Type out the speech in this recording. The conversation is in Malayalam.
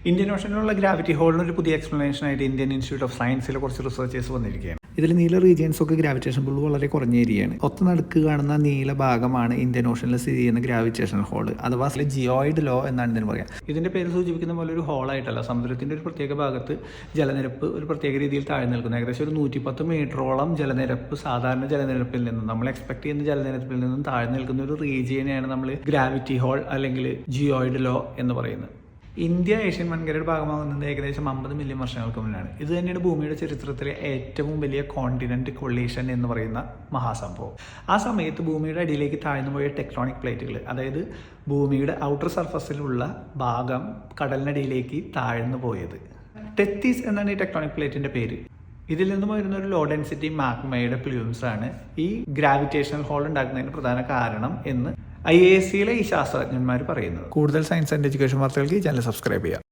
ഇന്ത്യൻ ഓഷനിലുള്ള ഗ്രാവിറ്റി ഹോളിന് ഒരു പുതിയ എക്സ്പ്ലനേഷൻ ആയിട്ട് ഇന്ത്യൻ ഇൻസ്റ്റിറ്റ്യൂട്ട് ഓഫ് സയൻസിലെ കുറച്ച് റിസർച്ചേഴ്സ് വന്നിരിക്കുകയാണ്. ഇതിൽ നീല റീജിയൻസ് ഒക്കെ ഗ്രാവിറ്റേഷൻ പുൾ വളരെ കുറഞ്ഞ ഏരിയയാണ്. ഒത്ത നടുക്ക് കാണുന്ന നീല ഭാഗമാണ് ഇന്ത്യൻ ഓഷനിൽ സ്ഥിതി ചെയ്യുന്ന ഗ്രാവിറ്റേഷൻ ഹോൾ, അഥവാ ജിയോയിഡ് ലോ എന്നാണ് ഇതിന് പറയാം. ഇതിന്റെ പേര് സൂചിപ്പിക്കുന്ന പോലെ ഒരു ഹോളായിട്ടല്ല, സമുദ്രത്തിന്റെ ഒരു പ്രത്യേക ഭാഗത്ത് ജലനിരപ്പ് ഒരു പ്രത്യേക രീതിയിൽ താഴ്ന്നു നിൽക്കുന്നു. ഏകദേശം ഒരു 110 മീറ്ററോളം ജലനിരപ്പ് സാധാരണ ജലനിരപ്പിൽ നിന്നും, നമ്മൾ എക്സ്പെക്ട് ചെയ്യുന്ന ജലനിരപ്പിൽ നിന്നും താഴ്ന്നു നിൽക്കുന്ന ഒരു റീജിയനെയാണ് നമ്മൾ ഗ്രാവിറ്റി ഹോൾ അല്ലെങ്കിൽ ജിയോയിഡ് ലോ എന്ന് പറയുന്നത്. ഇന്ത്യ ഏഷ്യൻ വൻകരയുടെ ഭാഗമാകുന്നത് ഏകദേശം 50 മില്യൺ വർഷങ്ങൾക്ക് മുന്നാണ്. ഇത് തന്നെയാണ് ഭൂമിയുടെ ചരിത്രത്തിലെ ഏറ്റവും വലിയ കോണ്ടിനെന്റ് കൊളീഷൻ എന്ന് പറയുന്ന മഹാസംഭവം. ആ സമയത്ത് ഭൂമിയുടെ അടിയിലേക്ക് താഴ്ന്നു പോയ ടെക്ടോണിക് പ്ലേറ്റുകൾ, അതായത് ഭൂമിയുടെ ഔട്ടർ സർഫസിലുള്ള ഭാഗം കടലിനടിയിലേക്ക് താഴ്ന്നു പോയത്. ടെത്തീസ് എന്നാണ് ഈ ടെക്ടോണിക് പ്ലേറ്റിന്റെ പേര്. ഇതിൽ നിന്നും വരുന്ന ഒരു ലോ ഡെൻസിറ്റി മാഗ്മയുടെ പ്ലൂംസ് ആണ് ഈ ഗ്രാവിറ്റേഷണൽ ഹോൾ ഉണ്ടാക്കുന്നതിന് പ്രധാന കാരണം എന്ന് IISc ഈ ശാസ്ത്രജ്ഞന്മാർ പറയുന്നത്. കൂടുതൽ സയൻസ് ആൻഡ് എഡ്യൂക്കേഷൻ വാർത്തകൾക്ക് ഈ ചാനൽ സബ്സ്ക്രൈബ് ചെയ്യാം.